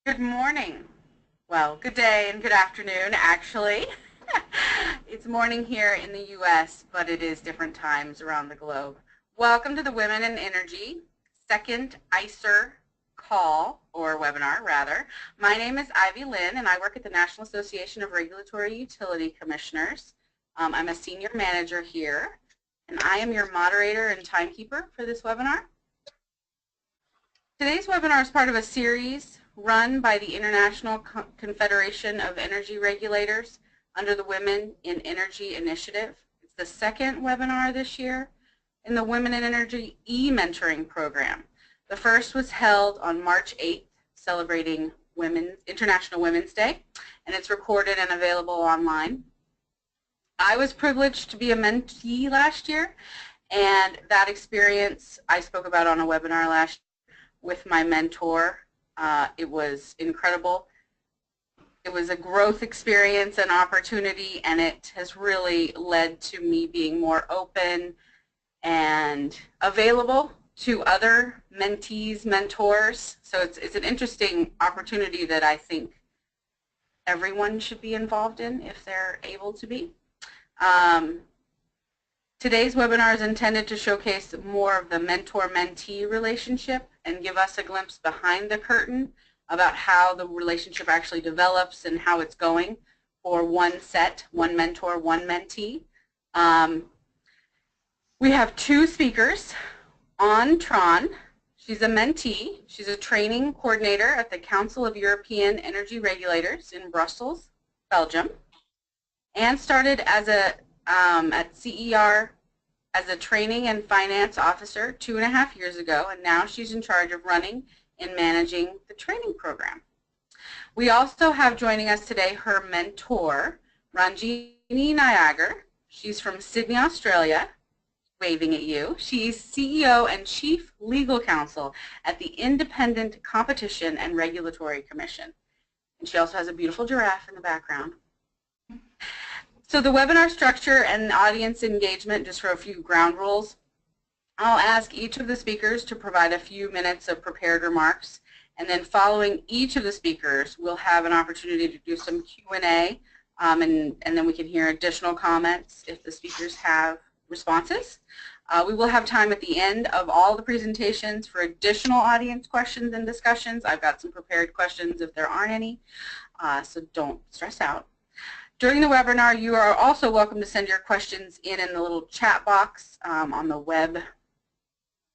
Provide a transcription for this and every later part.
Good morning. Well, good day and good afternoon, actually. It's morning here in the U.S., but it is different times around the globe. Welcome to the Women in Energy second ICER call, or webinar, rather. My name is Ivy Lynn, and I work at the National Association of Regulatory Utility Commissioners. I'm a senior manager here, and I am your moderator and timekeeper for this webinar. Today's webinar is part of a series run by the International Confederation of Energy Regulators under the Women in Energy Initiative. It's the second webinar this year in the Women in Energy e-mentoring program. The first was held on March 8th, celebrating International Women's Day, and it's recorded and available online. I was privileged to be a mentee last year, and that experience I spoke about on a webinar last year with my mentor. It was incredible. It was a growth experience and opportunity, and it has really led to me being more open and available to other mentees, mentors. So it's an interesting opportunity that I think everyone should be involved in if they're able to be. Today's webinar is intended to showcase more of the mentor-mentee relationship and give us a glimpse behind the curtain about how the relationship actually develops and how it's going for one mentor, one mentee. We have two speakers. Tran, she's a mentee. She's a training coordinator at the Council of European Energy Regulators in Brussels, Belgium, and started as at CER as a training and finance officer 2.5 years ago, and now she's in charge of running and managing the training program. We also have joining us today her mentor, Ranjini Nayagar. She's from Sydney, Australia, waving at you. She's CEO and Chief Legal Counsel at the Independent Competition and Regulatory Commission. And she also has a beautiful giraffe in the background. So the webinar structure and audience engagement, just for a few ground rules. I'll ask each of the speakers to provide a few minutes of prepared remarks, and then following each of the speakers, we'll have an opportunity to do some Q&A, and then we can hear additional comments if the speakers have responses. We will have time at the end of all the presentations for additional audience questions and discussions. I've got some prepared questions if there aren't any, so don't stress out. During the webinar, you are also welcome to send your questions in the little chat box on the web,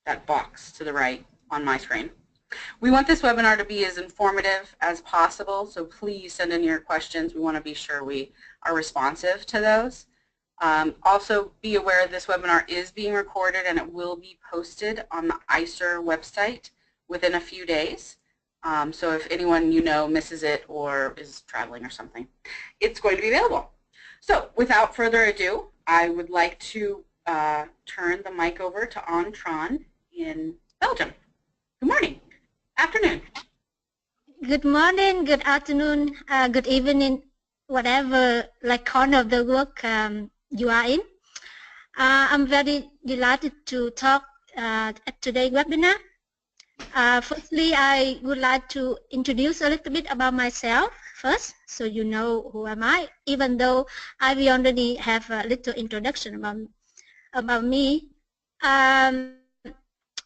that box to the right on my screen. We want this webinar to be as informative as possible, so please send in your questions. We want to be sure we are responsive to those. Also, be aware this webinar is being recorded and it will be posted on the ICER website within a few days. So if anyone you know misses it or is traveling or something, it's going to be available. So without further ado, I would like to turn the mic over to Tran in Belgium. Good morning, afternoon. Good morning, good afternoon, good evening, whatever corner of the world you are in. I'm very delighted to talk at today's webinar. Firstly, I would like to introduce a little bit about myself first, so you know who am I, even though I will already have a little introduction about me.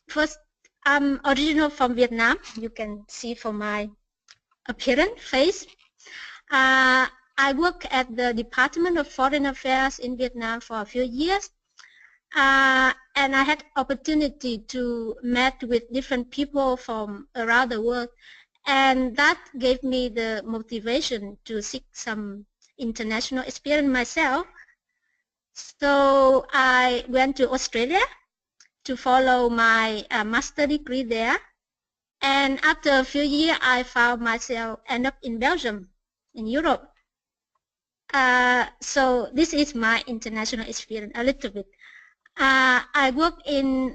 First, I'm original from Vietnam. You can see from my appearance, face. I work at the Department of Foreign Affairs in Vietnam for a few years. And I had opportunity to meet with different people from around the world, and that gave me the motivation to seek some international experience myself. So I went to Australia to follow my master degree there, and after a few years I found myself end up in Belgium, in Europe. So this is my international experience a little bit. I work in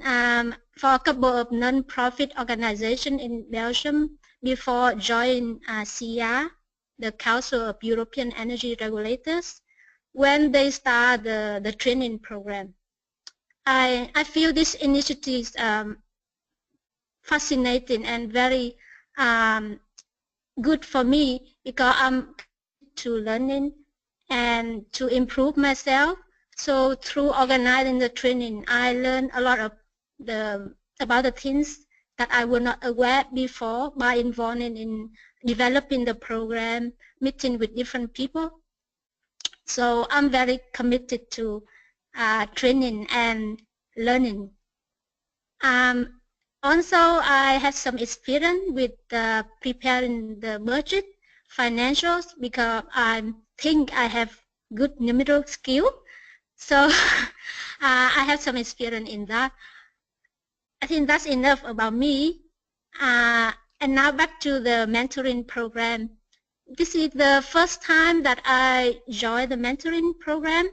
for a couple of non-profit organizations in Belgium before joining CER, the Council of European Energy Regulators, when they start the training program. I feel this initiative fascinating and very good for me because I'm to learning and to improve myself. So through organizing the training, I learned a lot of about the things that I was not aware before by involving in developing the program, meeting with different people. So I'm very committed to training and learning. Also, I have some experience with preparing the budget, financials, because I think I have good numerical skill. So I have some experience in that. I think that's enough about me. And now back to the mentoring program. This is the first time that I joined the mentoring program.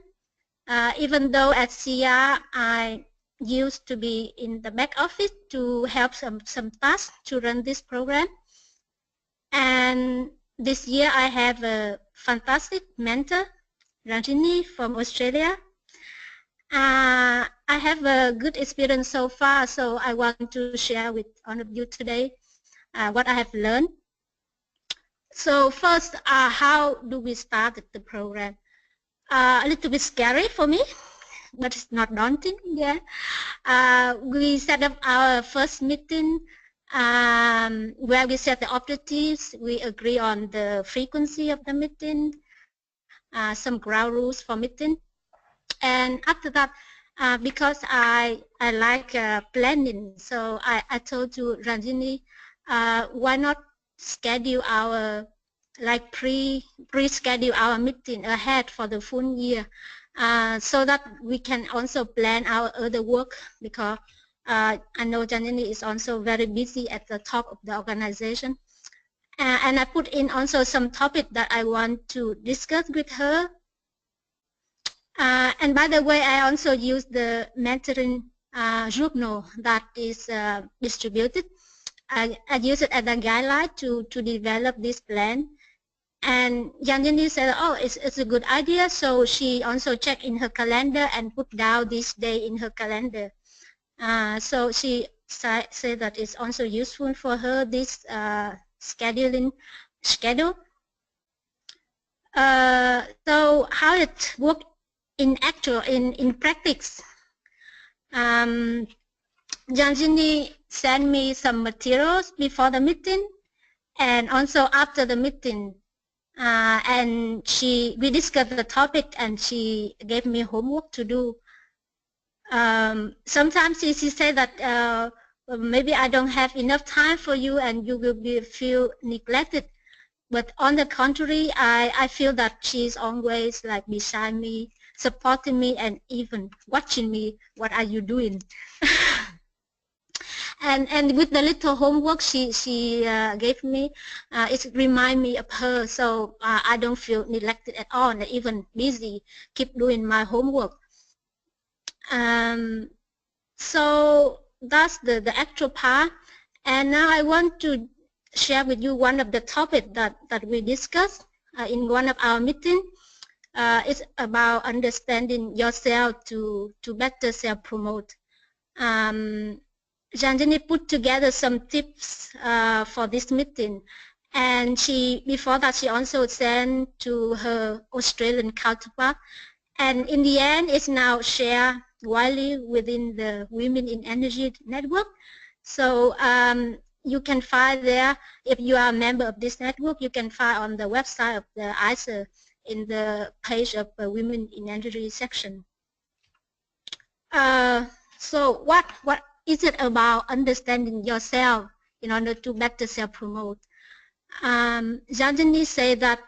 Even though at ICER I used to be in the back office to help some tasks to run this program. And this year I have a fantastic mentor, Ranjini from Australia. I have a good experience so far, so I want to share with all of you today what I have learned. So first, how do we start the program? A little bit scary for me, but it's not daunting. Yeah, we set up our first meeting where we set the objectives. We agree on the frequency of the meeting, some ground rules for meeting, and after that, because I like planning, so I told to Ranjini, why not schedule our pre-schedule our meeting ahead for the full year, so that we can also plan our other work, because I know Janini is also very busy at the top of the organization. And I put in also some topic that I want to discuss with her. And by the way, I also use the mentoring journal that is distributed. I use it as a guideline to develop this plan. And Janjini said, oh, it's a good idea. So she also checked in her calendar and put down this day in her calendar. So she said that it's also useful for her, this scheduling schedule. So how it works in practice? Janjini sent me some materials before the meeting and also after the meeting. And we discussed the topic and she gave me homework to do. Sometimes she said that maybe I don't have enough time for you and you will feel neglected. But on the contrary, I feel that she's always like beside me, supporting me, and even watching me. What are you doing? and with the little homework she gave me, it reminds me of her. So I don't feel neglected at all, and even busy, keep doing my homework. So that's the actual part. And now I want to share with you one of the topics that we discussed in one of our meetings. It's about understanding yourself to better self-promote. Janjini put together some tips for this meeting, and before that she also sent to her Australian counterpart, and in the end it's now shared widely within the Women in Energy network. So you can find there, if you are a member of this network, you can find on the website of the ICER in the page of the Women in Energy section. So what is it about understanding yourself in order to better self-promote? Janjini said that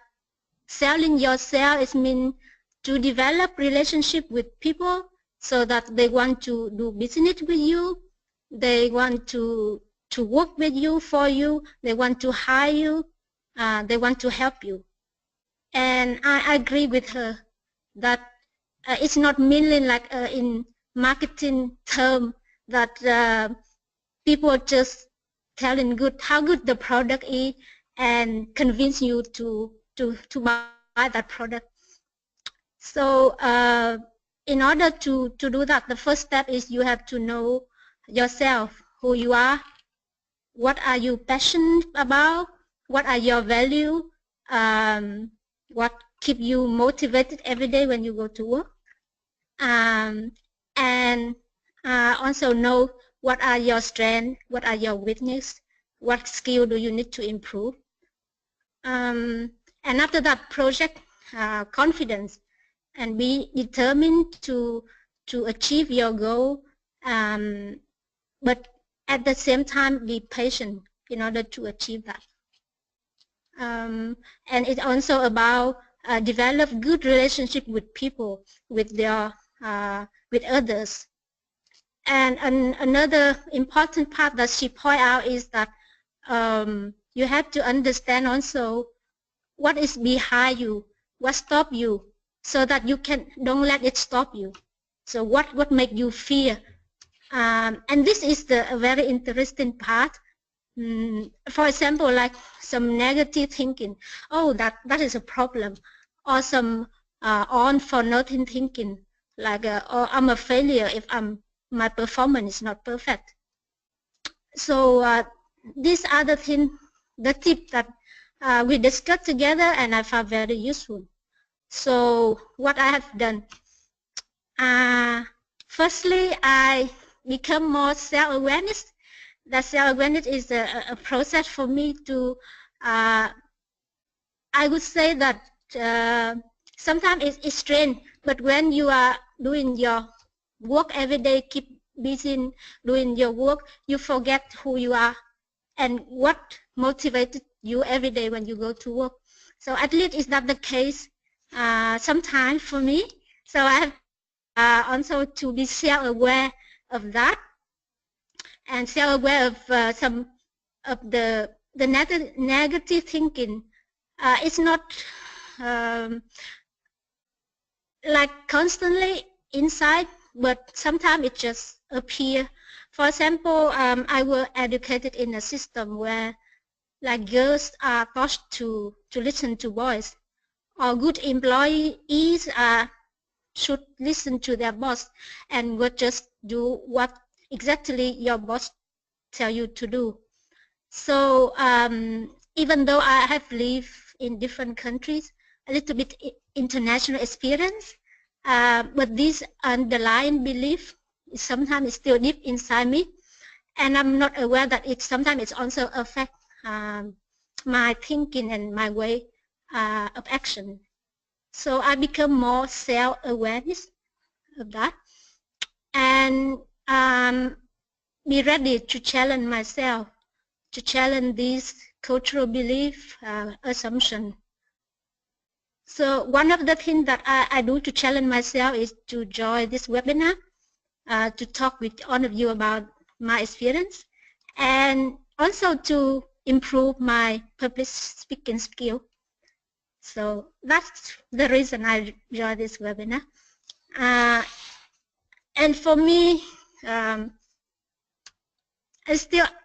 selling yourself is mean to develop relationship with people so that they want to do business with you, they want to work with you, for you, they want to hire you, they want to help you. And I agree with her that it's not merely like in marketing term that people just telling how good the product is and convince you to buy that product. So in order to do that, the first step is you have to know yourself, who you are, what are you passionate about, what are your values, what keep you motivated every day when you go to work, and also know what are your strengths, what are your weaknesses, what skill do you need to improve. And after that, project confidence and be determined to achieve your goal, but at the same time be patient in order to achieve that. And it's also about develop good relationship with people, with their with others. And another important part that she point out is that you have to understand also what is behind you, what stop you, so that you don't let it stop you. So what make you fear? And this is a very interesting part. For example, like some negative thinking, oh, that is a problem, or some on for nothing thinking, like oh, I'm a failure if my performance is not perfect. So these are the things, the tips that we discussed together, and I found very useful. So what I have done, firstly, I become more self-awareness. That self-awareness is a process for me to, I would say that sometimes it's strange, but when you are doing your work every day, keep busy doing your work, you forget who you are and what motivated you every day when you go to work. So at least it's not the case sometimes for me. So I have also to be self-aware of that, and self-aware of some of the negative thinking. It's not like constantly inside, but sometimes it just appears. For example, I was educated in a system where like girls are taught to listen to boys, or good employees should listen to their boss and would just do what exactly your boss tell you to do. So even though I have lived in different countries, a little bit international experience, but this underlying belief sometimes is still deep inside me, and I'm not aware that it sometimes it's also affect my thinking and my way of action. So I become more self-awareness of that, and be ready to challenge myself, to challenge this cultural belief assumption. So one of the things that I do to challenge myself is to join this webinar, to talk with all of you about my experience, and also to improve my public speaking skill. So that's the reason I joined this webinar. And for me, I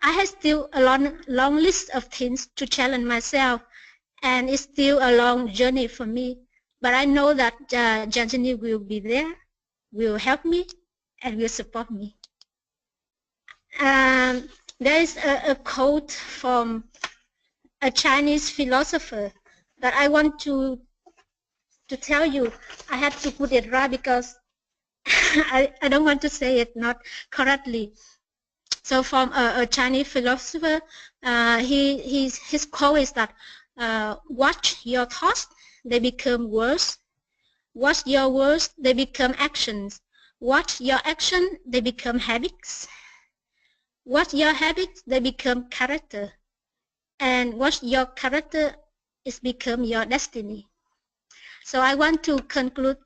have still a long list of things to challenge myself, and it's still a long journey for me. But I know that Janjani will be there, will help me, and will support me. There is a quote from a Chinese philosopher that I want to tell you. I had to put it right because I don't want to say it not correctly. So from a Chinese philosopher, his quote is that watch your thoughts, they become words. Watch your words, they become actions. Watch your action, they become habits. Watch your habits, they become character. And watch your character, is become your destiny. So I want to conclude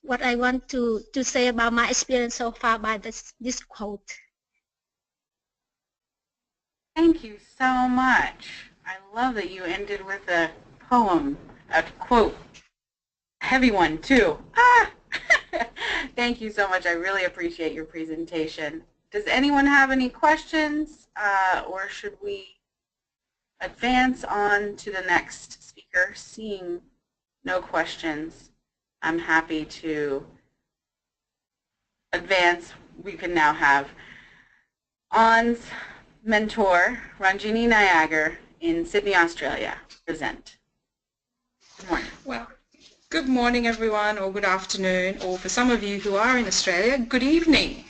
what I want to say about my experience so far by this quote. Thank you so much. I love that you ended with a poem, a quote. Heavy one, too. Ah! Thank you so much. I really appreciate your presentation. Does anyone have any questions, or should we advance on to the next speaker? Seeing no questions, I'm happy to advance. We can now have On's mentor, Ranjini Nayagar, in Sydney, Australia, present. Good morning. Well, good morning everyone, or good afternoon, or for some of you who are in Australia, good evening.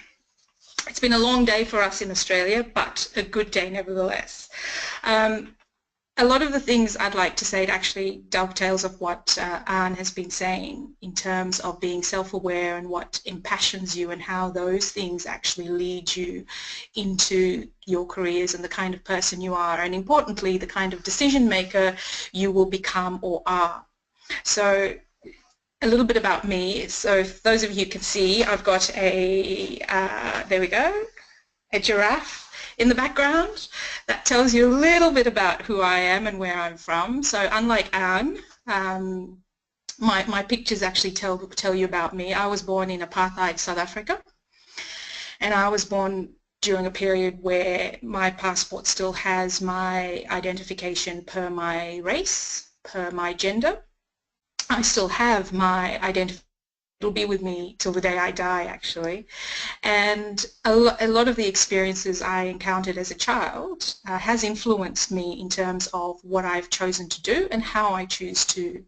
It's been a long day for us in Australia, but a good day nevertheless. A lot of the things I'd like to say actually dovetails of what Anne has been saying in terms of being self-aware and what impassions you and how those things actually lead you into your careers and the kind of person you are, and importantly the kind of decision maker you will become or are. So a little bit about me. So if those of you can see, I've got a, there we go, a giraffe in the background. That tells you a little bit about who I am and where I'm from. So unlike Anne, my pictures actually tell you about me. I was born in apartheid South Africa, and I was born during a period where my passport still has my identification per my race, per my gender. I still have my identification. It'll be with me till the day I die, actually. And a lot of the experiences I encountered as a child has influenced me in terms of what I've chosen to do and how I choose to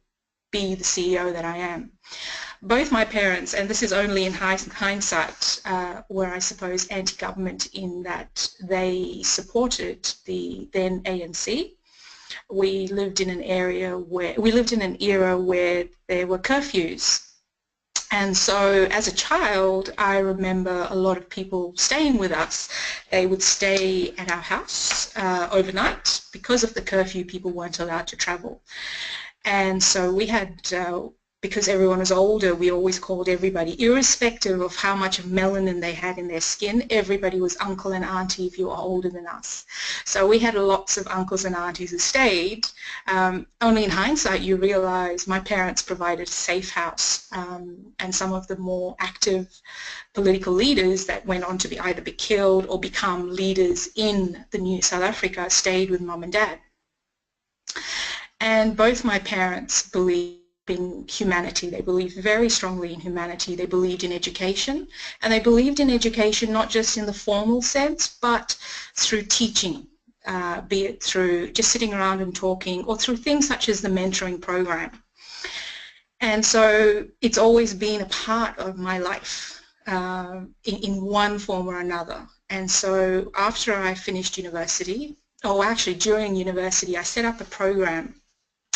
be the CEO that I am. Both my parents, and this is only in hindsight, were, I suppose, anti-government in that they supported the then ANC. We lived in an era where there were curfews. And so as a child, I remember a lot of people staying with us. They would stay at our house overnight. Because of the curfew, people weren't allowed to travel. And so we had, because everyone was older, we always called everybody, irrespective of how much melanin they had in their skin, everybody was uncle and auntie if you were older than us. So we had lots of uncles and aunties who stayed. Only in hindsight you realise my parents provided a safe house, and some of the more active political leaders that went on to either be killed or become leaders in the new South Africa stayed with mum and dad. And both my parents believed in humanity. They believed very strongly in humanity. They believed in education, and they believed in education not just in the formal sense, but through teaching, be it through just sitting around and talking, or through things such as the mentoring program. And so it's always been a part of my life in one form or another. And so after I finished university, or actually during university, I set up a program,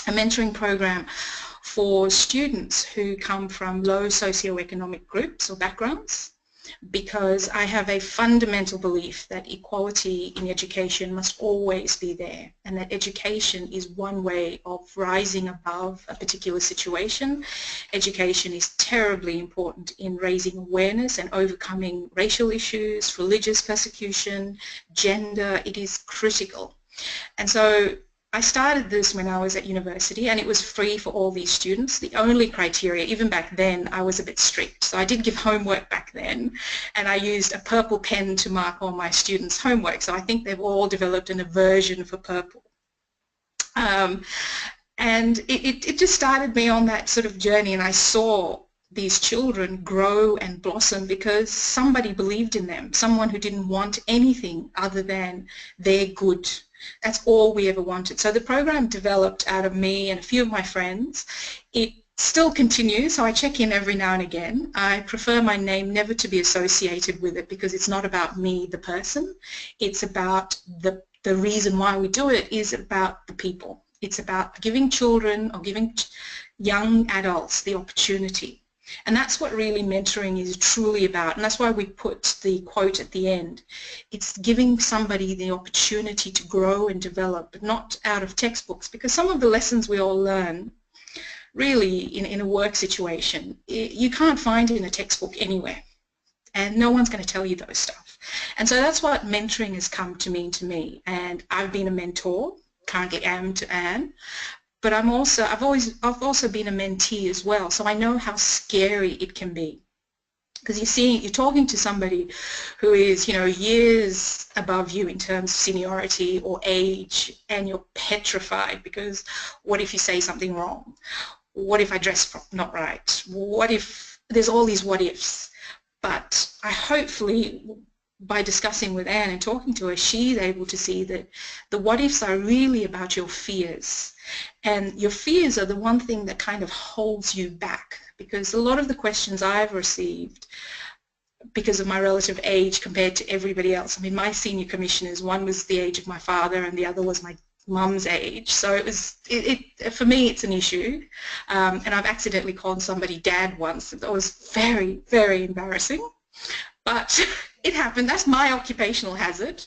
a mentoring program for students who come from low socioeconomic groups or backgrounds, because I have a fundamental belief that equality in education must always be there, and that education is one way of rising above a particular situation. Education is terribly important in raising awareness and overcoming racial issues, religious persecution, gender. It is critical. And so I started this when I was at university, and it was free for all these students. The only criteria, even back then, I was a bit strict. So I did give homework back then, and I used a purple pen to mark all my students' homework. So I think they've all developed an aversion for purple. And it just started me on that sort of journey, and I saw these children grow and blossom because somebody believed in them, someone who didn't want anything other than their good. That's all we ever wanted. So the program developed out of me and a few of my friends. It still continues, so I check in every now and again. I prefer my name never to be associated with it because it's not about me, the person. It's about the reason why we do it is about the people. It's about giving children or giving young adults the opportunity. And that's what really mentoring is truly about, and that's why we put the quote at the end. It's giving somebody the opportunity to grow and develop, but not out of textbooks, because some of the lessons we all learn really in a work situation, you can't find in a textbook anywhere, and no one's going to tell you those stuff. And so that's what mentoring has come to mean to me, and I've been a mentor, currently am to Anne. But I've also been a mentee as well, so I know how scary it can be. Because you're talking to somebody who is, years above you in terms of seniority or age, and you're petrified because what if you say something wrong? What if I dress not right? What if there's all these what ifs? But hopefully by discussing with Anne and talking to her, she's able to see that the what ifs are really about your fears. And your fears are the one thing that kind of holds you back, because a lot of the questions I've received, because of my relative age compared to everybody else, I mean, my senior commissioners, one was the age of my father and the other was my mum's age, so for me it's an issue, and I've accidentally called somebody dad once. That was very, very embarrassing, but it happened. That's my occupational hazard.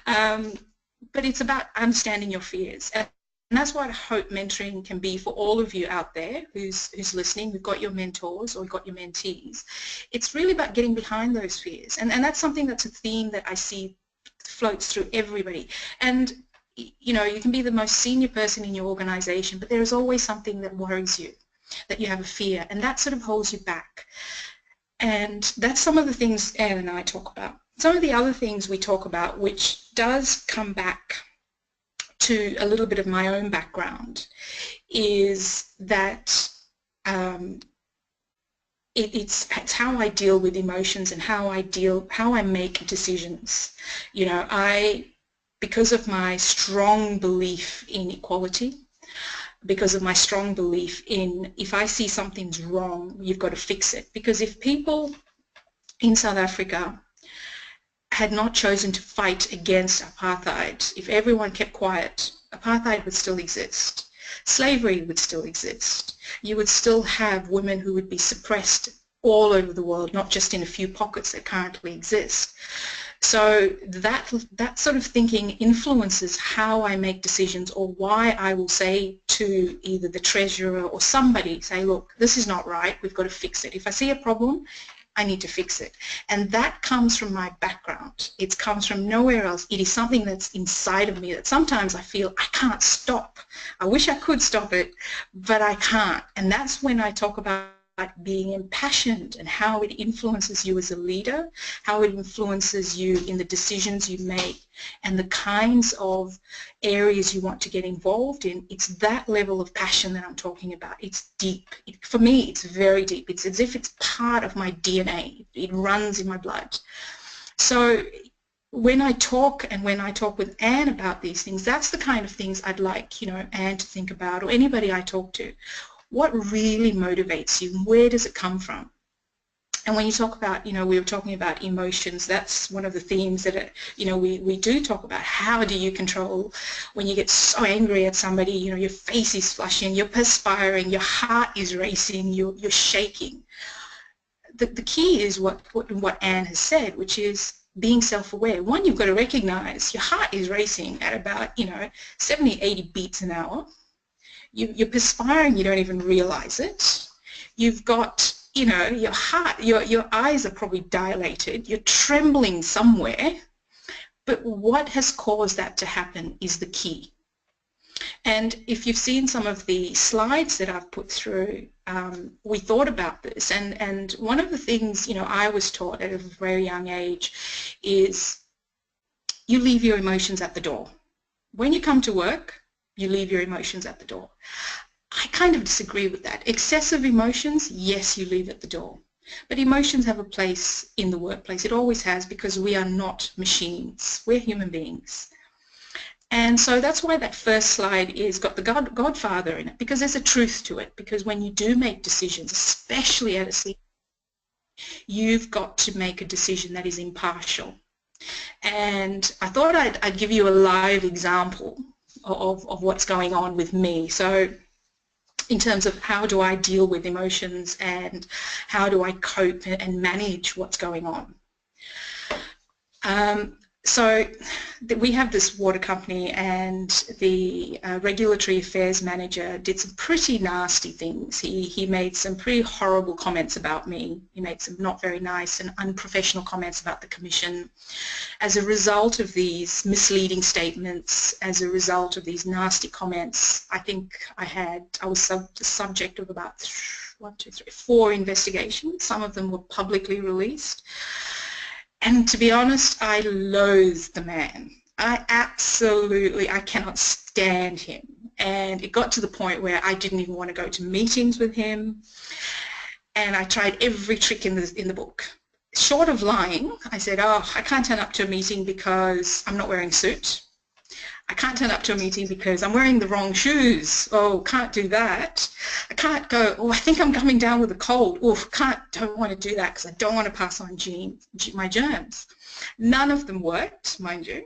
But it's about understanding your fears, and that's what I hope mentoring can be for all of you out there who's listening, who've got your mentors or got your mentees. It's really about getting behind those fears, and that's something that's a theme that I see floats through everybody. And you know, you can be the most senior person in your organization, but there is always something that worries you, that you have a fear, and that sort of holds you back. And that's some of the things Anne and I talk about. Some of the other things we talk about, which does come back to a little bit of my own background, is that it's how I deal with emotions and how I make decisions. You know, because of my strong belief in equality, because of my strong belief in if I see something's wrong, you've got to fix it. Because if people in South Africa had not chosen to fight against apartheid, if everyone kept quiet, apartheid would still exist. Slavery would still exist. You would still have women who would be suppressed all over the world, not just in a few pockets that currently exist. So that sort of thinking influences how I make decisions, or why I will say to either the treasurer or somebody, say, look, this is not right, we've got to fix it. If I see a problem, I need to fix it. And that comes from my background. It comes from nowhere else. It is something that's inside of me that sometimes I feel I can't stop. I wish I could stop it, but I can't. And that's when I talk about being impassioned and how it influences you as a leader, how it influences you in the decisions you make and the kinds of areas you want to get involved in. It's that level of passion that I'm talking about. It's deep. For me, it's very deep. It's as if it's part of my DNA. It runs in my blood. So when I talk with Anne about these things, that's the kind of things I'd like, you know, Anne to think about, or anybody I talk to. What really motivates you? Where does it come from? And when you talk about, you know, we were talking about emotions, that's one of the themes that, you know, we do talk about. How do you control when you get so angry at somebody, you know, your face is flushing, you're perspiring, your heart is racing, you're shaking. The key is what Anne has said, which is being self-aware. One, you've got to recognize your heart is racing at about, you know, 70, 80 beats an hour. You're perspiring, you don't even realize it. You've got, you know, your heart, your eyes are probably dilated, you're trembling somewhere, but what has caused that to happen is the key. And if you've seen some of the slides that I've put through, we thought about this, and one of the things, you know, I was taught at a very young age is you leave your emotions at the door. When you come to work, you leave your emotions at the door. I kind of disagree with that. Excessive emotions, yes, you leave at the door. But emotions have a place in the workplace. It always has, because we are not machines. We're human beings. And so that's why that first slide is got the Godfather in it, because there's a truth to it. Because when you do make decisions, especially at a senior, you've got to make a decision that is impartial. And I thought I'd give you a live example of what's going on with me. So in terms of how do I deal with emotions and how do I cope and manage what's going on. So we have this water company, and the regulatory affairs manager did some pretty nasty things. He made some pretty horrible comments about me. He made some not very nice and unprofessional comments about the Commission. As a result of these misleading statements, as a result of these nasty comments, I think I was the subject of about 4 investigations. Some of them were publicly released. And to be honest, I loathe the man. I cannot stand him. And it got to the point where I didn't even want to go to meetings with him. And I tried every trick in the book. short of lying, I said, oh, I can't turn up to a meeting because I'm not wearing a suit. I can't turn up to a meeting because I'm wearing the wrong shoes. Oh, can't do that. I can't go, oh, I think I'm coming down with a cold. Oh, don't want to do that because I don't want to pass on my germs. None of them worked, mind you.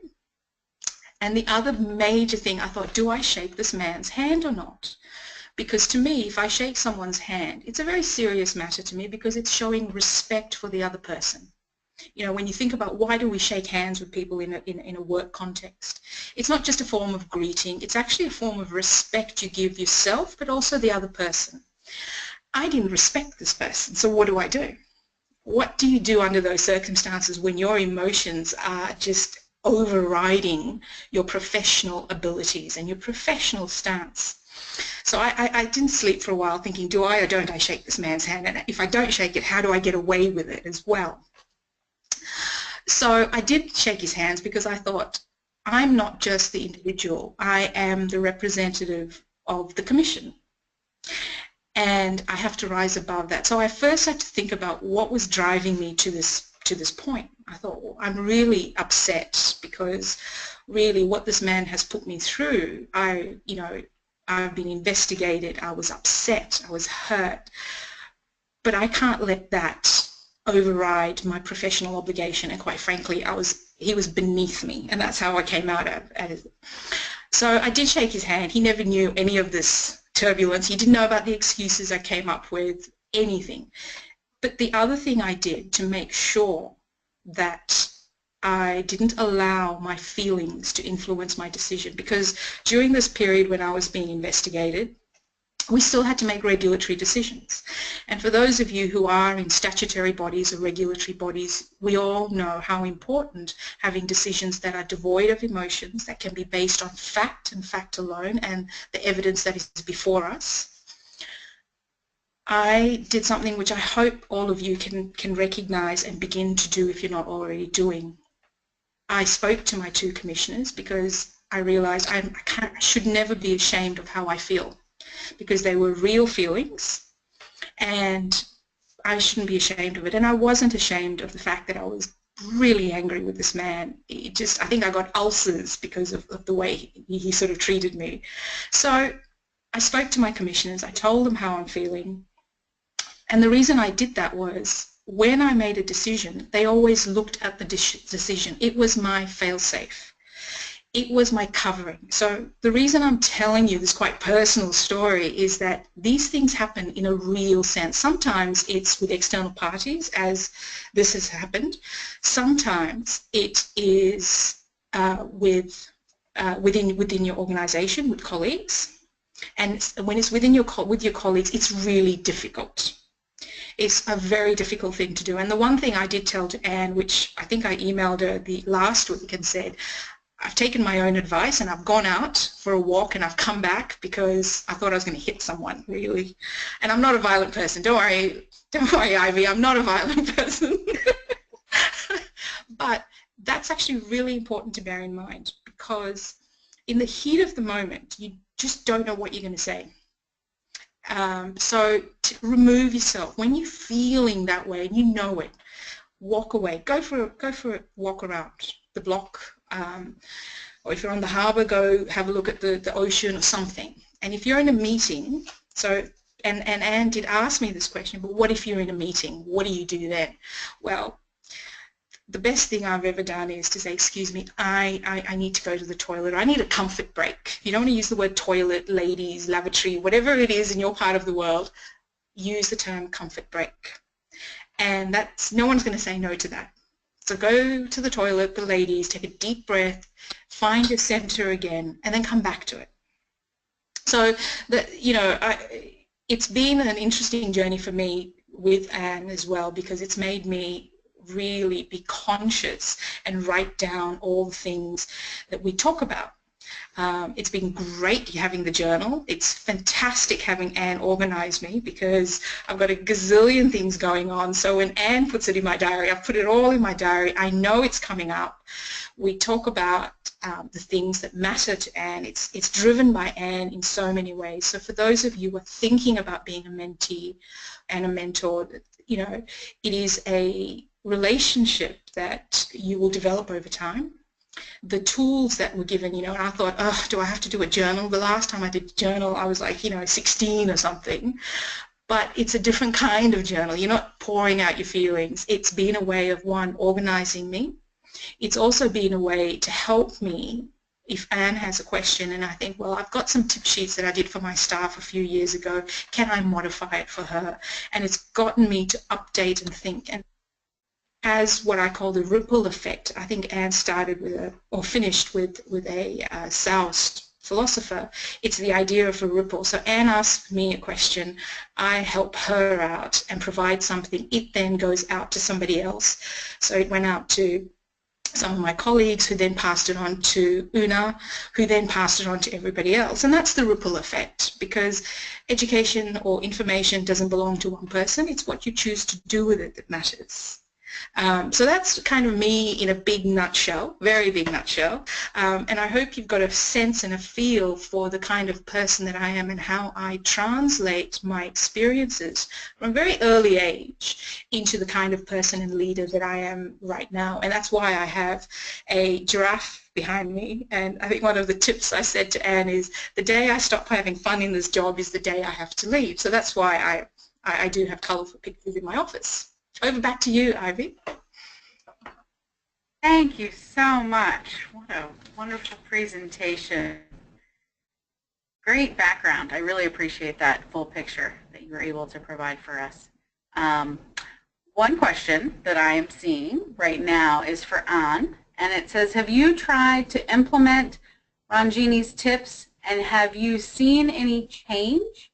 And the other major thing, I thought, do I shake this man's hand or not? Because to me, if I shake someone's hand, it's a very serious matter to me because it's showing respect for the other person. You know, when you think about why do we shake hands with people in a work context, it's not just a form of greeting, it's actually a form of respect you give yourself, but also the other person. I didn't respect this person, so what do? What do you do under those circumstances when your emotions are just overriding your professional abilities and your professional stance? So I didn't sleep for a while thinking, do I or don't I shake this man's hand? And if I don't shake it, how do I get away with it as well? So I did shake his hands because I thought, I'm not just the individual, I am the representative of the Commission. And I have to rise above that. So I first had to think about what was driving me to this point. I thought, well, I'm really upset because really what this man has put me through, I've been investigated, I was upset, I was hurt, but I can't let that override my professional obligation, and quite frankly he was beneath me, and that's how I came out at it. So I did shake his hand. He never knew any of this turbulence. He didn't know about the excuses I came up with, anything. But the other thing I did to make sure that I didn't allow my feelings to influence my decision, because during this period when I was being investigated, we still had to make regulatory decisions. And for those of you who are in statutory bodies or regulatory bodies, we all know how important having decisions that are devoid of emotions, that can be based on fact and fact alone and the evidence that is before us. I did something which I hope all of you can recognize and begin to do if you're not already doing. I spoke to my two commissioners because I realized I should never be ashamed of how I feel, because they were real feelings and I shouldn't be ashamed of it. And I wasn't ashamed of the fact that I was really angry with this man. I think I got ulcers because of the way he sort of treated me. So I spoke to my commissioners, I told them how I'm feeling, and the reason I did that was when I made a decision, they always looked at the decision. It was my fail-safe. It was my covering. So the reason I'm telling you this quite personal story is that these things happen in a real sense. Sometimes it's with external parties, as this has happened. Sometimes it is within your organization with colleagues. And when it's with your colleagues, it's really difficult. It's a very difficult thing to do. And the one thing I did tell to Anne, which I think I emailed her last week and said, I've taken my own advice and I've gone out for a walk and I've come back because I thought I was going to hit someone, really. And I'm not a violent person. Don't worry, Ivy, I'm not a violent person. But that's actually really important to bear in mind, because in the heat of the moment, you just don't know what you're going to say. So to remove yourself. When you're feeling that way and you know it, walk away. Go for a walk around the block. Or if you're on the harbour, go have a look at the ocean or something. And if you're in a meeting, and Anne did ask me this question, but what if you're in a meeting? What do you do then? Well, the best thing I've ever done is to say, excuse me, I need to go to the toilet, or I need a comfort break. You don't want to use the word toilet, ladies, lavatory, whatever it is in your part of the world, use the term comfort break. And no one's going to say no to that. So go to the toilet, the ladies, take a deep breath, find your center again, and then come back to it. So, it's been an interesting journey for me with Anne as well, because it's made me really be conscious and write down all the things that we talk about. It's been great having the journal. It's fantastic having Anne organize me, because I've got a gazillion things going on. So when Anne puts it in my diary, I've put it all in my diary. I know it's coming up. We talk about the things that matter to Anne. It's driven by Anne in so many ways. So for those of you who are thinking about being a mentee and a mentor, it is a relationship that you will develop over time. The tools that were given, and I thought, oh, do I have to do a journal? The last time I did a journal, I was like, 16 or something. But it's a different kind of journal. You're not pouring out your feelings. It's been a way of, one, organizing me. It's also been a way to help me if Anne has a question and I think, well, I've got some tip sheets that I did for my staff a few years ago. Can I modify it for her? And it's gotten me to update and think. And has what I call the ripple effect. I think Anne started with or finished with a Soust philosopher. It's the idea of a ripple. So Anne asks me a question, I help her out and provide something. It then goes out to somebody else. So it went out to some of my colleagues who then passed it on to Una, who then passed it on to everybody else. And that's the ripple effect, because education or information doesn't belong to one person. It's what you choose to do with it that matters. So that's kind of me in a big nutshell, very big nutshell, and I hope you've got a sense and a feel for the kind of person that I am and how I translate my experiences from a very early age into the kind of person and leader that I am right now. And that's why I have a giraffe behind me, and I think one of the tips I said to Anne is the day I stop having fun in this job is the day I have to leave. So that's why I do have colourful pictures in my office. Over back to you, Ivy. Thank you so much. What a wonderful presentation. Great background. I really appreciate that full picture that you were able to provide for us. One question that I am seeing right now is for Anne, and it says, have you tried to implement Ranjini's tips and have you seen any change?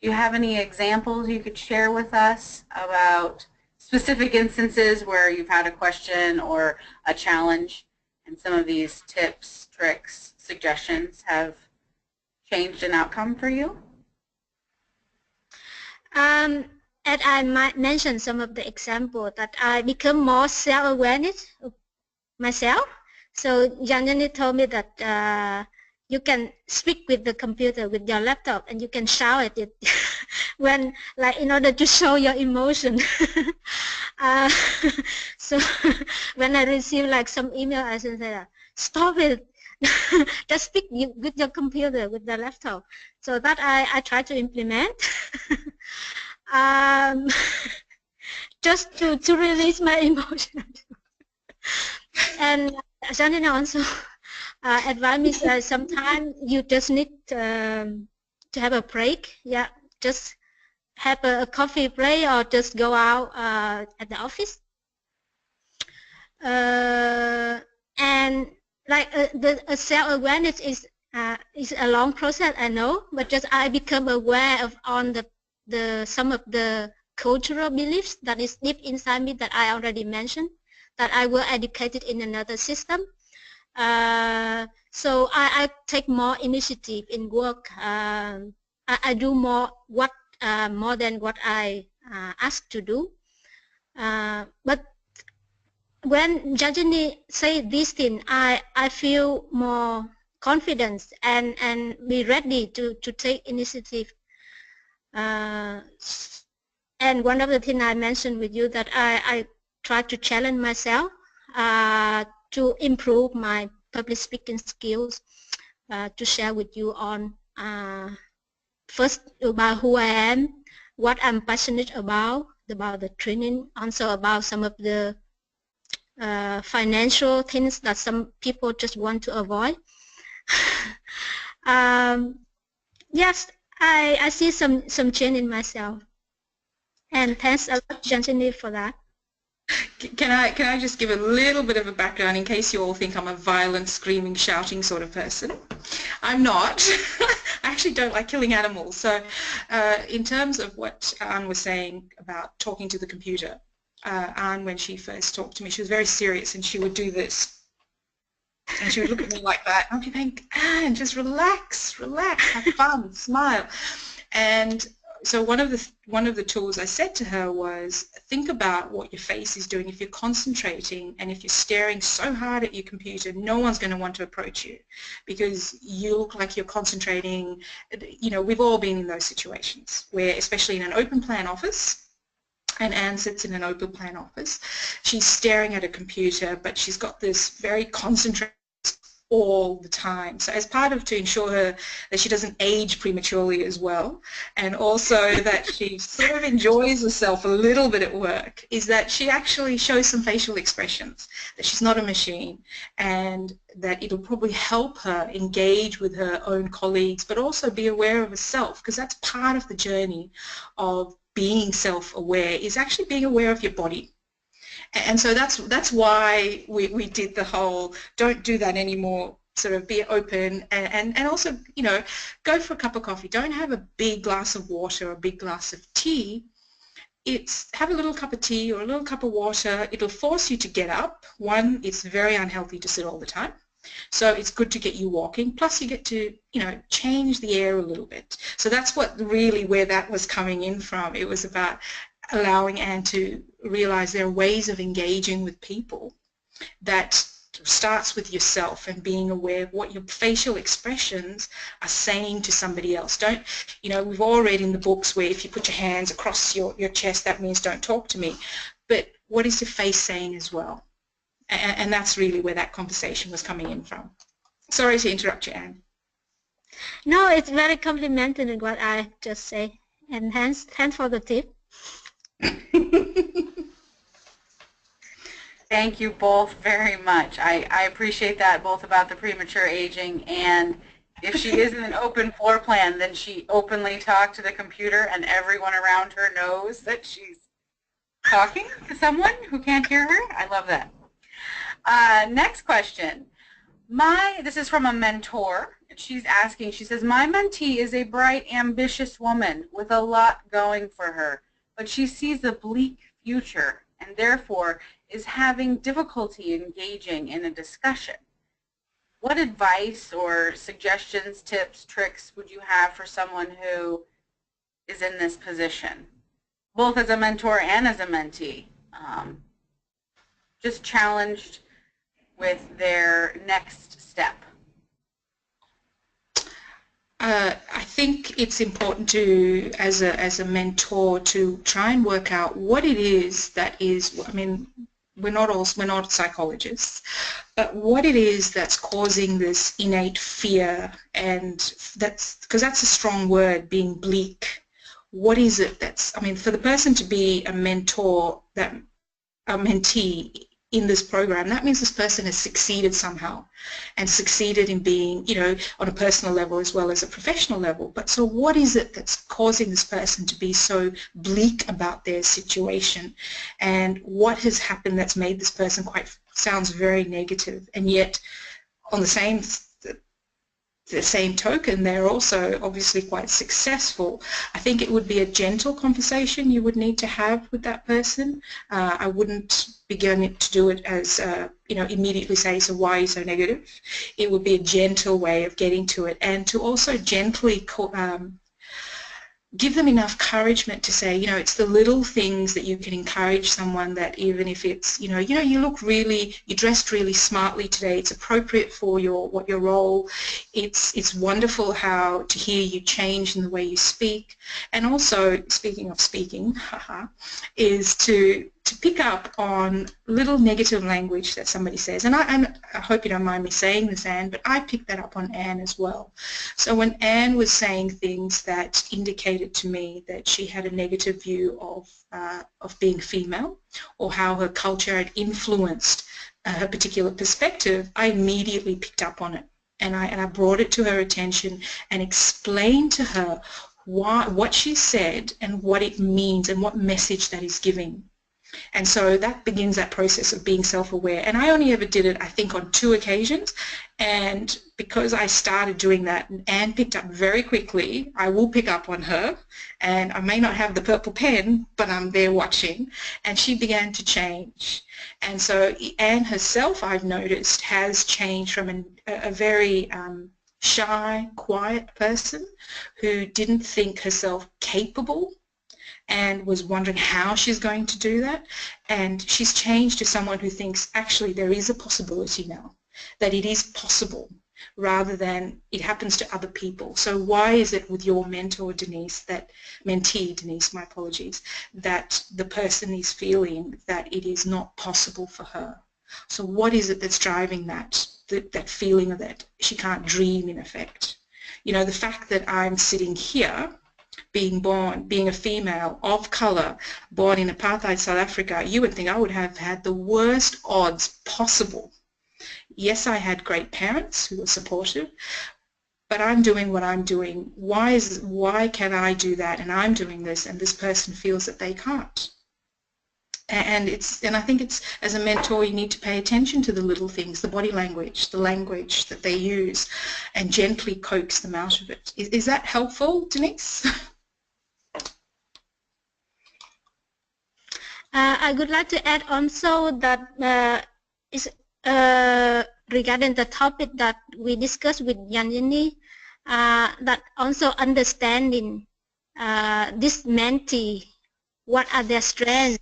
Do you have any examples you could share with us about specific instances where you've had a question or a challenge and some of these tips, tricks, suggestions have changed an outcome for you? And I might mention some of the examples that I become more self-awareness of myself. So Janjani told me that you can speak with the computer, with your laptop, and you can shout at it when, like, in order to show your emotion. So when I receive like some email, I say, stop it. Just speak with your computer, with the laptop. So that I try to implement. Just to release my emotion. And Janine also advised me sometimes you just need to have a break. Yeah, just have a coffee break or just go out at the office. And like the self-awareness is a long process, I know, but just I become aware of on the some of the cultural beliefs that is deep inside me that I already mentioned, that I was educated in another system. So I take more initiative in work. I do more than what I asked to do. But when Janjani say these things, I feel more confidence and be ready to take initiative. And one of the things I mentioned with you that I try to challenge myself to improve my public speaking skills, to share with you on first about who I am, what I'm passionate about the training, also about some of the financial things that some people just want to avoid. Yes, I see some change in myself, and thanks a lot, Janjani, for that. Can I just give a little bit of a background in case you all think I'm a violent, screaming, shouting sort of person? I'm not. I actually don't like killing animals. So in terms of what Anne was saying about talking to the computer, Anne, when she first talked to me, she was very serious and she would do this. And she would look at me like that. And I'd be thinking, Anne, just relax, have fun, smile. And so one of the tools I said to her was, think about what your face is doing. If you're concentrating and if you're staring so hard at your computer, no one's going to want to approach you because you look like you're concentrating. You know, we've all been in those situations where, especially in an open plan office, and Anne sits in an open plan office. She's staring at a computer, but she's got this very concentrated all the time. So as part of to ensure her that she doesn't age prematurely as well, and also that she sort of enjoys herself a little bit at work, is that she actually shows some facial expressions, that she's not a machine, and that it'll probably help her engage with her own colleagues, but also be aware of herself, because that's part of the journey of being self-aware, is actually being aware of your body. And so that's why we did the whole don't do that anymore, sort of be open, and also, you know, go for a cup of coffee. Don't have a big glass of water or a big glass of tea. It's have a little cup of tea or a little cup of water. It'll force you to get up. One, it's very unhealthy to sit all the time. So it's good to get you walking, plus you get to, you know, change the air a little bit. So that's what really where that was coming in from. It was about allowing Anne to realize there are ways of engaging with people that starts with yourself and being aware of what your facial expressions are saying to somebody else. Don't, you know, we've all read in the books where if you put your hands across your chest, that means don't talk to me. But what is your face saying as well? And that's really where that conversation was coming in from. Sorry to interrupt you, Anne. No, it's very complimentary in what I just say. And thanks for the tip. Thank you both very much. I appreciate that, both about the premature aging, and if she is in an open floor plan, then she openly talked to the computer and everyone around her knows that she's talking to someone who can't hear her. I love that. Next question. This is from a mentor. She's asking, she says, my mentee is a bright, ambitious woman with a lot going for her, but she sees a bleak future and therefore is having difficulty engaging in a discussion. What advice or suggestions, tips, tricks would you have for someone who is in this position, both as a mentor and as a mentee, just challenged with their next step? I think it's important to, as a mentor, to try and work out what it is that is, I mean, we're not psychologists, but what it is that's causing this innate fear, and that's, because that's a strong word, being bleak. What is it that's, I mean, for the person to be a mentor, a mentee in this program, that means this person has succeeded somehow, and succeeded in being, you know, on a personal level as well as a professional level. But so what is it that's causing this person to be so bleak about their situation, and what has happened that's made this person sounds very negative, and yet on the same token, they're also obviously quite successful. I think it would be a gentle conversation you would need to have with that person. I wouldn't begin to do it as, you know, immediately say, so why are you so negative? It would be a gentle way of getting to it, and to also gently give them enough encouragement to say, you know, it's the little things that you can encourage someone, that even if it's, you know, you look really, you dressed really smartly today, it's appropriate for your role, it's wonderful how to hear you change in the way you speak. And also, speaking of speaking, is to pick up on little negative language that somebody says. And I hope you don't mind me saying this, Anne, but I picked that up on Anne as well. So when Anne was saying things that indicated to me that she had a negative view of being female, or how her culture had influenced her particular perspective, I immediately picked up on it. And I brought it to her attention and explained to her what she said and what it means and what message that is giving. And so that begins that process of being self-aware. And I only ever did it, I think, on 2 occasions. And because I started doing that, and Anne picked up very quickly, I will pick up on her. And I may not have the purple pen, but I'm there watching. And she began to change. And so Anne herself, I've noticed, has changed from a very shy, quiet person who didn't think herself capable and was wondering how she's going to do that, and she's changed to someone who thinks actually there is a possibility now, that it is possible, rather than it happens to other people. So why is it with your mentor, Denise, mentee, Denise, my apologies, that the person is feeling that it is not possible for her? So what is it that's driving that feeling of that she can't dream, in effect? You know, the fact that I'm sitting here, being a female of colour, born in apartheid South Africa, you would think I would have had the worst odds possible. Yes, I had great parents who were supportive, but I'm doing what I'm doing. Why can I do that and I'm doing this and this person feels that they can't? And I think it's, as a mentor, you need to pay attention to the little things, the body language, the language that they use, and gently coax them out of it. Is that helpful, Denise? I would like to add also that regarding the topic that we discussed with Yanjini, that also understanding this mentee, what are their strengths,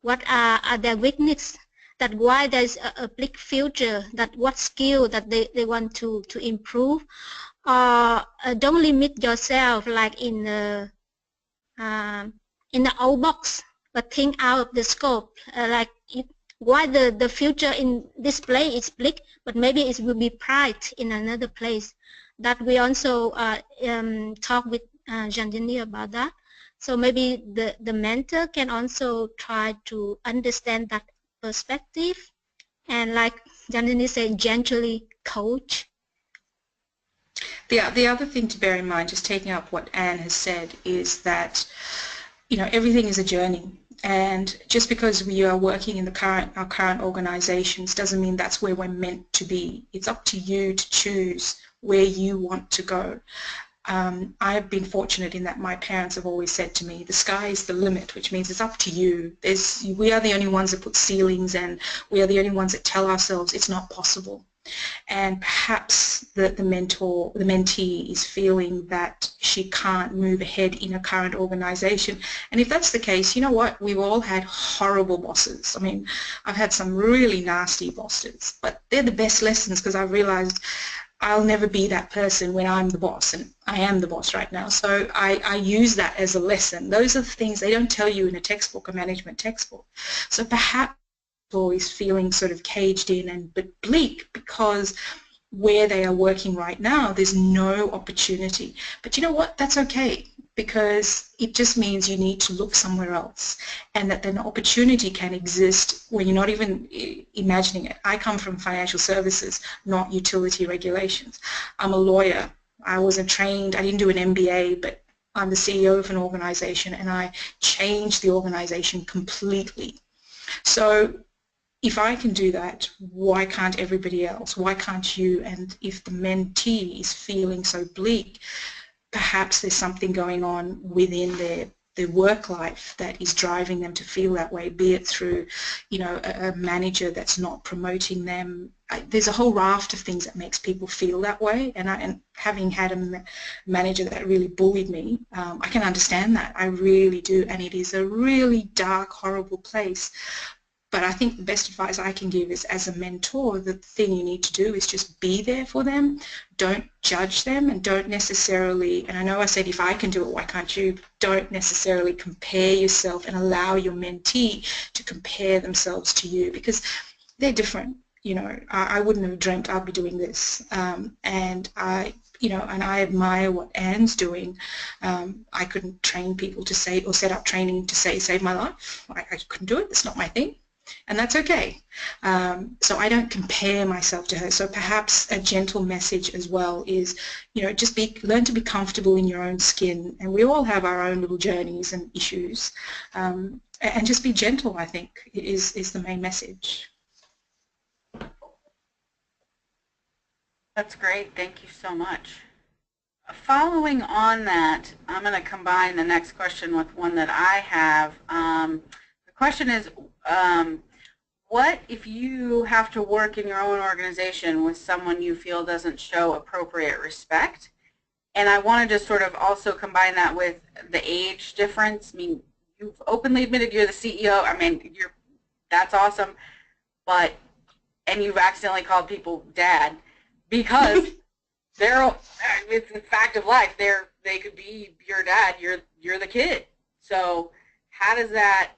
what are their weaknesses, that why there's a big future, that what skill that they want to improve. Don't limit yourself like in the old box, but think out of the scope. Like why the future in this place is bleak, but maybe it will be bright in another place. That we also talk with Janjini about that. So maybe the mentor can also try to understand that perspective, and like Janjini said, gently coach. The other thing to bear in mind, just taking up what Anne has said, is that, you know, everything is a journey. And just because we are working in our current organisations doesn't mean that's where we're meant to be. It's up to you to choose where you want to go. I have been fortunate in that my parents have always said to me, the sky is the limit, which means it's up to you. We are the only ones that put ceilings, and we are the only ones that tell ourselves it's not possible. And perhaps the mentee is feeling that she can't move ahead in a current organisation. And if that's the case, you know what? We've all had horrible bosses. I mean, I've had some really nasty bosses, but they're the best lessons, because I've realised I'll never be that person when I'm the boss, and I am the boss right now. So I use that as a lesson. Those are the things they don't tell you in a textbook, a management textbook. So perhaps is feeling sort of caged in and but bleak because where they are working right now, there's no opportunity. But you know what? That's okay, because it just means you need to look somewhere else, and that an opportunity can exist where you're not even imagining it. I come from financial services, not utility regulations. I'm a lawyer. I wasn't trained, I didn't do an MBA, but I'm the CEO of an organization, and I changed the organization completely. So if I can do that, why can't everybody else? Why can't you? And if the mentee is feeling so bleak, perhaps there's something going on within their work life that is driving them to feel that way, be it through, you know, a manager that's not promoting them. There's a whole raft of things that makes people feel that way, and having had a manager that really bullied me, I can understand that. I really do, and it is a really dark, horrible place. But I think the best advice I can give is, as a mentor, the thing you need to do is just be there for them. Don't judge them, and don't necessarily, and I know I said if I can do it, why can't you? Don't necessarily compare yourself and allow your mentee to compare themselves to you, because they're different. You know, I wouldn't have dreamt I'd be doing this, and I admire what Anne's doing. I couldn't train people to say, or set up training to save my life. I couldn't do it. It's not my thing. And that's okay. So I don't compare myself to her. So perhaps a gentle message as well is, you know, just learn to be comfortable in your own skin. And we all have our own little journeys and issues. And just be gentle, I think, is the main message. That's great. Thank you so much. Following on that, I'm going to combine the next question with one that I have. The question is, what if you have to work in your own organization with someone you feel doesn't show appropriate respect? And I want to just sort of also combine that with the age difference. I mean, you've openly admitted you're the CEO. I mean, that's awesome. And you've accidentally called people dad because it's a fact of life. They could be your dad, you're the kid. So how does that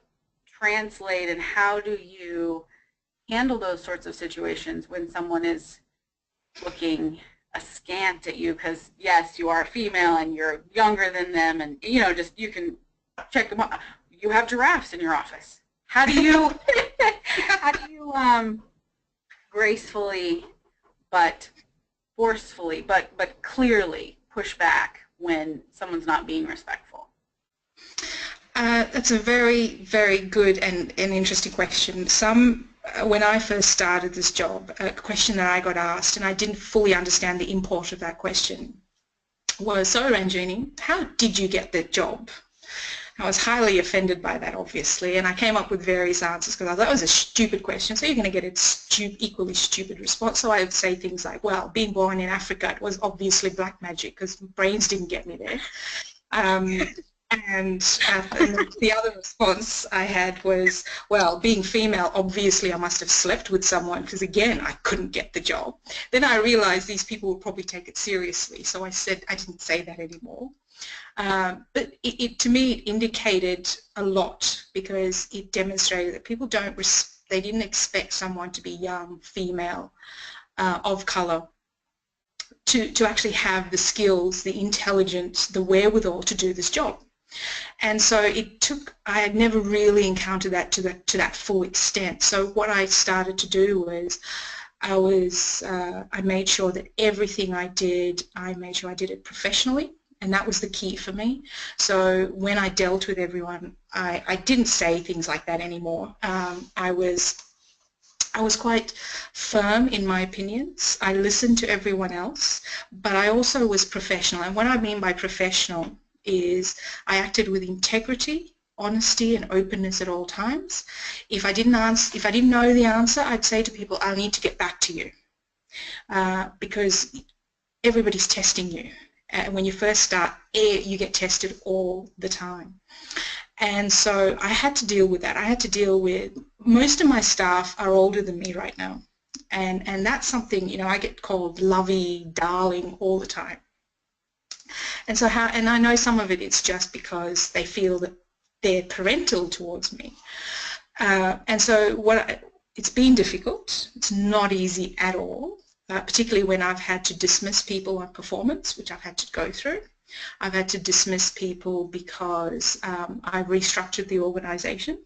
translate, and how do you handle those sorts of situations when someone is looking askant at you because, yes, you are a female and you're younger than them, and just you can check them out. You have giraffes in your office. How do you gracefully but forcefully but clearly push back when someone's not being respectful? That's a very, very good and interesting question. When I first started this job, a question that I got asked, and I didn't fully understand the import of that question, was, "So Ranjini, how did you get that job?" I was highly offended by that, obviously, and I came up with various answers because I thought that was a stupid question, so you're going to get an equally stupid response. So I would say things like, well, being born in Africa, it was obviously black magic because brains didn't get me there. And the other response I had was, well, being female, obviously I must have slept with someone because, again, I couldn't get the job. Then I realized these people would probably take it seriously, so I didn't say that anymore. But to me, it indicated a lot because it demonstrated that people they didn't expect someone to be young, female, of color, to actually have the skills, the intelligence, the wherewithal to do this job. And so I had never really encountered that to that full extent. So what I started to do was I made sure that everything I made sure I did it professionally, and that was the key for me. So when I dealt with everyone, I didn't say things like that anymore. I was quite firm in my opinions. I listened to everyone else, but I also was professional. And what I mean by professional is I acted with integrity, honesty, and openness at all times. If I didn't know the answer, I'd say to people, "I need to get back to you," because everybody's testing you. When you first start, you get tested all the time. And so I had to deal with that. I had to deal with, most of my staff are older than me right now. And that's something, I get called lovey, darling all the time. And so and I know some of it's just because they feel that they're parental towards me. And so it's been difficult. It's not easy at all, particularly when I've had to dismiss people on performance, which I've had to go through. I've had to dismiss people because I've restructured the organisation.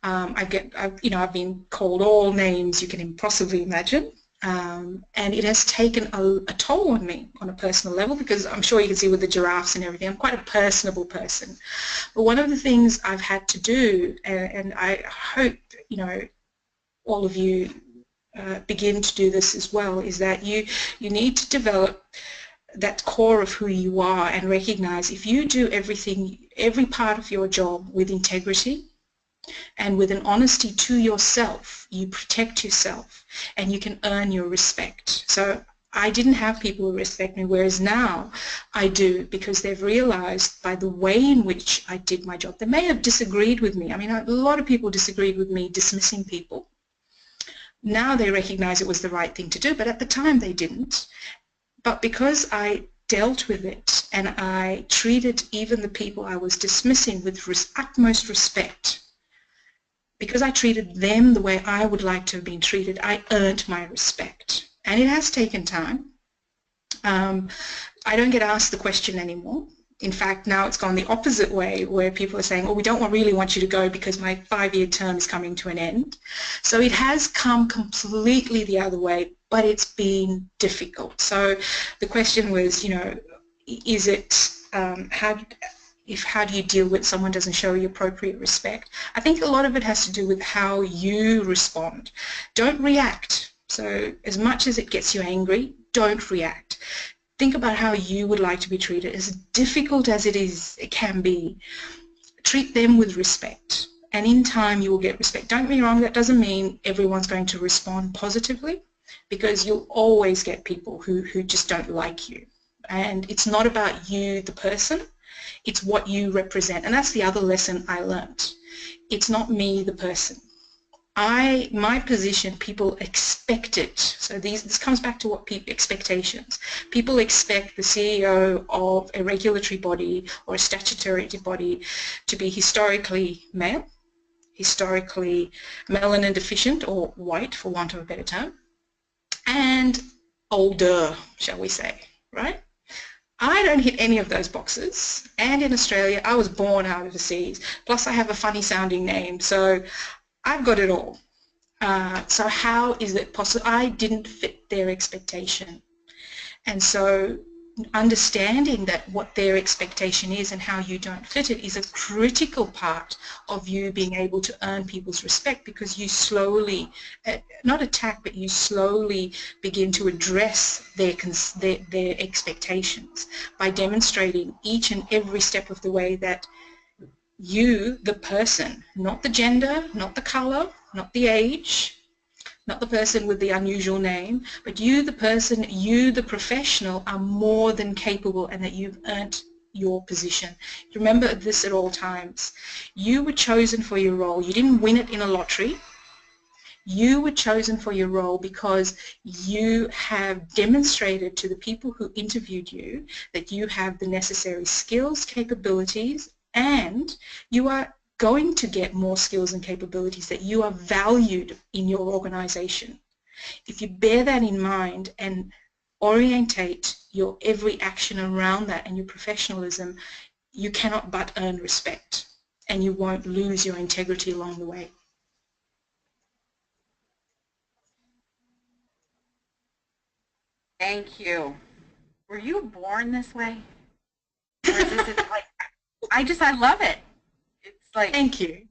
I've been called all names you can possibly imagine, and it has taken a toll on me on a personal level, because I'm sure you can see with the giraffes and everything, I'm quite a personable person. But one of the things I've had to do, and I hope all of you begin to do this as well, is that you need to develop that core of who you are and recognize if you do every part of your job with integrity and with an honesty to yourself, you protect yourself and you can earn your respect. So I didn't have people who respect me, whereas now I do, because they've realized by the way in which I did my job. They may have disagreed with me. I mean, a lot of people disagreed with me dismissing people. Now they recognize it was the right thing to do, but at the time they didn't. But because I dealt with it and I treated even the people I was dismissing with utmost respect, because I treated them the way I would like to have been treated, I earned my respect. And it has taken time. I don't get asked the question anymore. In fact, now it's gone the opposite way, where people are saying, "Oh, we don't really want you to go because my 5-year term is coming to an end." So it has come completely the other way, but it's been difficult. So the question was, is it, how do you deal with someone doesn't show you appropriate respect? I think a lot of it has to do with how you respond. Don't react. So as much as it gets you angry, don't react. Think about how you would like to be treated. As difficult as it can be, treat them with respect. And in time you will get respect. Don't get me wrong, that doesn't mean everyone's going to respond positively, because you'll always get people who just don't like you. And it's not about you, the person, it's what you represent. And that's the other lesson I learnt. It's not me, the person. my position, people expect it. So this comes back to what expectations. People expect the CEO of a regulatory body or a statutory body to be historically male, historically melanin deficient or white, for want of a better term, and older, shall we say, right? I don't hit any of those boxes, and in Australia I was born out overseas, plus I have a funny sounding name, so I've got it all. So how is it possible? I didn't fit their expectation. And so understanding that what their expectation is and how you don't fit it is a critical part of you being able to earn people's respect, because you slowly, not attack, but you slowly begin to address their expectations by demonstrating each and every step of the way that you, the person, not the gender, not the color, not the age, not the person with the unusual name, but you, the person, you, the professional, are more than capable, and that you've earned your position. Remember this at all times. You were chosen for your role. You didn't win it in a lottery. You were chosen for your role because you have demonstrated to the people who interviewed you that you have the necessary skills, capabilities, and you are going to get more skills and capabilities, that you are valued in your organization. If you bear that in mind and orientate your every action around that and your professionalism, you cannot but earn respect, and you won't lose your integrity along the way. Thank you. Were you born this way? Or is this like, I love it. It's like, Thank you.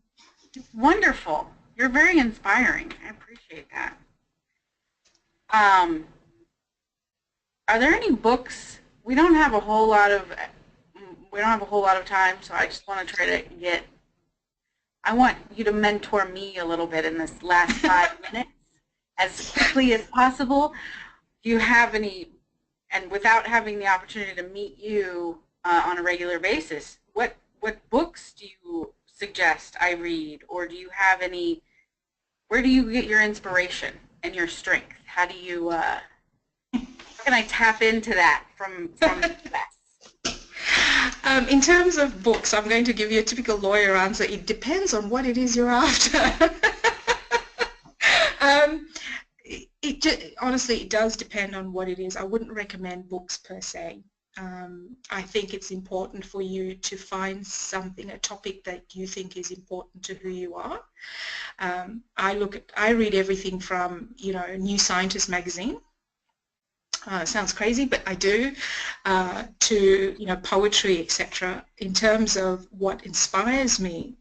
it's wonderful. You're very inspiring. I appreciate that. Are there any books? We don't have a whole lot of time, so I just want to try to get. I want you to mentor me a little bit in this last 5 minutes, as quickly as possible. Do you have any? And without having the opportunity to meet you on a regular basis, what books do you suggest I read, or do you have any? Where do you get your inspiration and your strength? How do you? How can I tap into that from the best? In terms of books, I'm going to give you a typical lawyer answer. It depends on what it is you're after. Honestly, it does depend on what it is. I wouldn't recommend books per se. I think it's important for you to find something, a topic that you think is important to who you are. I read everything from, New Scientist magazine. Sounds crazy, but I do, to, poetry, etc. In terms of what inspires me,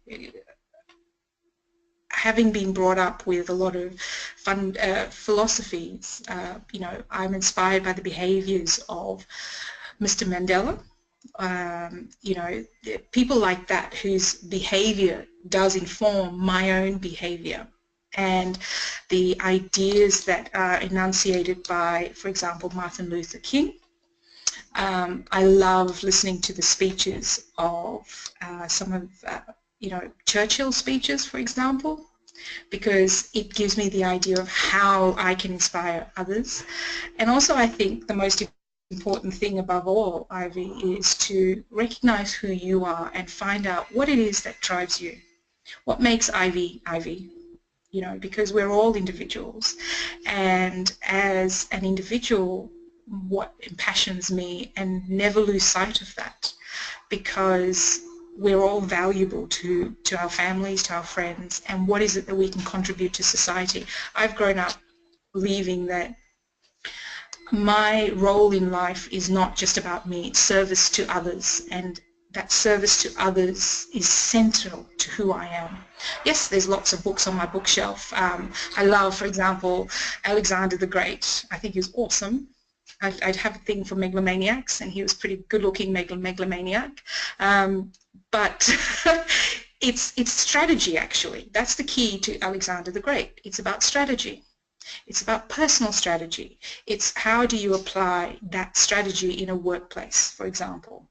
having been brought up with a lot of fun philosophies, I'm inspired by the behaviors of Mr. Mandela, people like that whose behavior does inform my own behavior, and the ideas that are enunciated by, for example, Martin Luther King. I love listening to the speeches of some of, Churchill's speeches, for example, because it gives me the idea of how I can inspire others. And also I think the most important thing above all, Ivy, is to recognize who you are and find out what it is that drives you. What makes Ivy, Ivy? Because we're all individuals, and as an individual, what impassions me, and never lose sight of that, because we're all valuable to our families, to our friends, and what is it that we can contribute to society. I've grown up believing that my role in life is not just about me, it's service to others, and that service to others is central to who I am. Yes, there's lots of books on my bookshelf. I love, for example, Alexander the Great. I think he's awesome. I'd have a thing for megalomaniacs, and he was pretty good-looking megalomaniac. But it's strategy, actually. That's the key to Alexander the Great. It's about strategy. It's about personal strategy. It's how do you apply that strategy in a workplace, for example.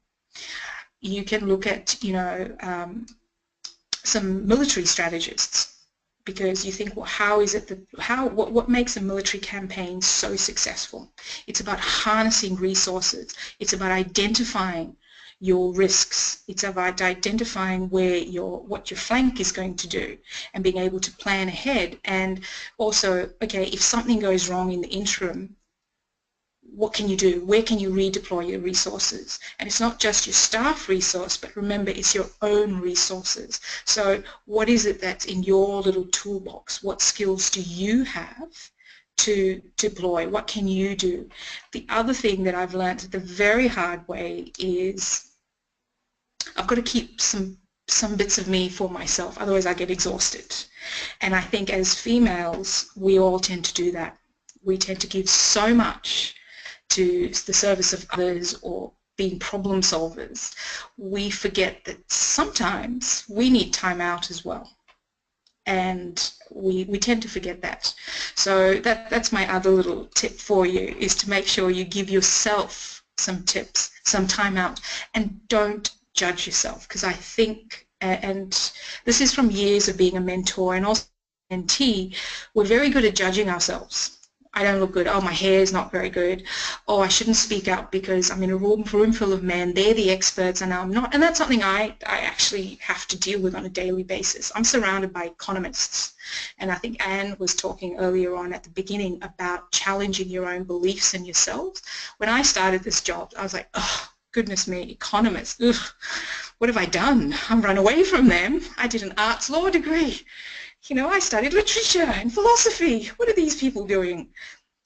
You can look at, some military strategists. because you think, well, how is it that, what makes a military campaign so successful? It's about harnessing resources. It's about identifying your risks. It's about identifying what your flank is going to do and being able to plan ahead. And also, okay, if something goes wrong in the interim, what can you do? Where can you redeploy your resources? And it's not just your staff resource, but remember, it's your own resources. So what is it that's in your little toolbox? What skills do you have to deploy? What can you do? The other thing that I've learned the very hard way is I've got to keep some bits of me for myself, otherwise I get exhausted. And I think as females, we all tend to do that. We tend to give so much to the service of others or being problem solvers, we forget that sometimes we need time out as well. And we tend to forget that. So that's my other little tip for you, is to make sure you give yourself some tips, some time out, and don't judge yourself. Because I think, and this is from years of being a mentor and also a mentee, we're very good at judging ourselves. I don't look good. Oh, my hair is not very good. Oh, I shouldn't speak up because I'm in a room full of men. They're the experts and I'm not. And that's something I actually have to deal with on a daily basis. I'm surrounded by economists. And I think Anne was talking earlier on at the beginning about challenging your own beliefs in yourselves. When I started this job, I was like, oh, goodness me, economists. Ugh, what have I done? I've run away from them. I did an arts law degree. You know, I studied literature and philosophy. What are these people doing?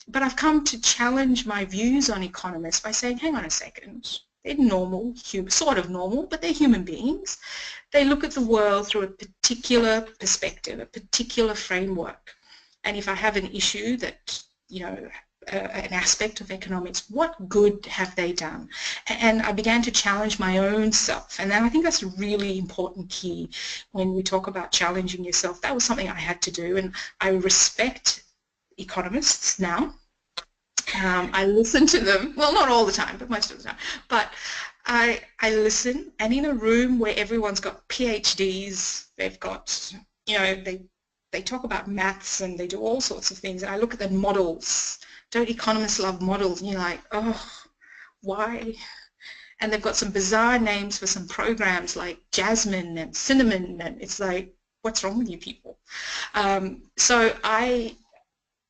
But I've come to challenge my views on economists by saying, hang on a second, they're normal, sort of normal, but they're human beings. They look at the world through a particular perspective, a particular framework. And if I have an issue that, you know, an aspect of economics, what good have they done? And I began to challenge my own self, and I think that's a really important key when we talk about challenging yourself. That was something I had to do, and I respect economists now. I listen to them, well, not all the time, but most of the time, but I listen, and in a room where everyone's got PhDs, they've got, you know, they talk about maths and they do all sorts of things, and I look at the models. Don't economists love models? And you're like, oh, why? And they've got some bizarre names for some programs like Jasmine and Cinnamon, and it's like, what's wrong with you people? So I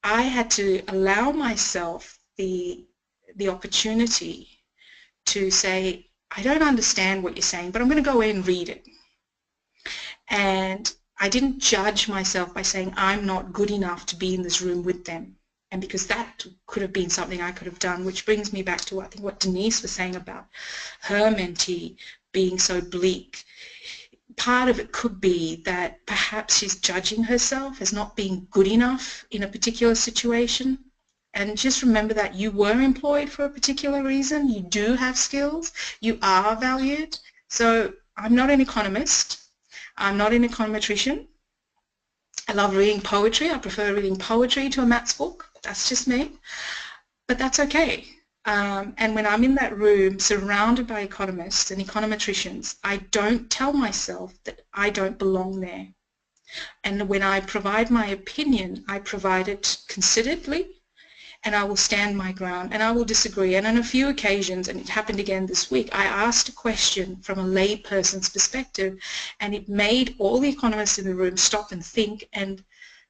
had to allow myself the opportunity to say, I don't understand what you're saying, but I'm going to go in and read it. And I didn't judge myself by saying I'm not good enough to be in this room with them. And because that could have been something I could have done, which brings me back to I think what Denise was saying about her mentee being so bleak. Part of it could be that perhaps she's judging herself as not being good enough in a particular situation. And just remember that you were employed for a particular reason. You do have skills. You are valued. So I'm not an economist. I'm not an econometrician. I love reading poetry. I prefer reading poetry to a maths book. That's just me. But that's okay. And when I'm in that room surrounded by economists and econometricians, I don't tell myself that I don't belong there. And when I provide my opinion, I provide it considerately, and I will stand my ground, and I will disagree. And on a few occasions, and it happened again this week, I asked a question from a lay person's perspective, and it made all the economists in the room stop and think and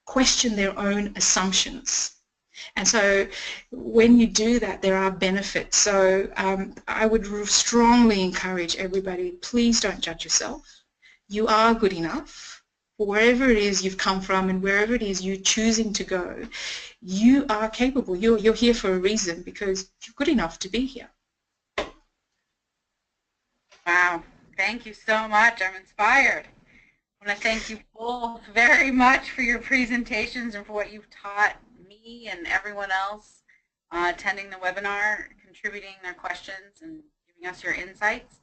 question their own assumptions. And so when you do that, there are benefits. So I would strongly encourage everybody, please don't judge yourself. You are good enough. Wherever it is you've come from and wherever it is you're choosing to go, you are capable. You're here for a reason because you're good enough to be here. Wow. Thank you so much. I'm inspired. I want to thank you both very much for your presentations and for what you've taught me and everyone else attending the webinar, contributing their questions and giving us your insights.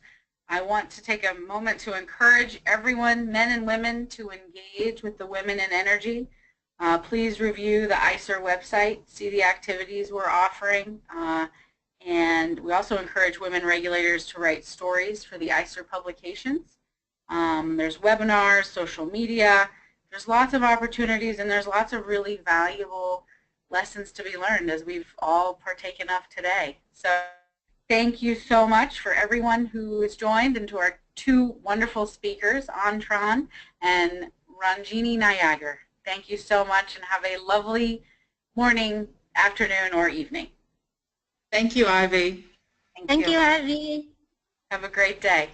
I want to take a moment to encourage everyone, men and women, to engage with the Women in Energy. Please review the ICER website, see the activities we're offering, and we also encourage women regulators to write stories for the ICER publications. There's webinars, social media, there's lots of opportunities and there's lots of really valuable lessons to be learned as we've all partaken of today. So thank you so much for everyone who has joined and to our two wonderful speakers, Antron and Ranjini Nayagar. Thank you so much and have a lovely morning, afternoon, or evening. Thank you, Ivy. Thank you, Ivy. Have a great day.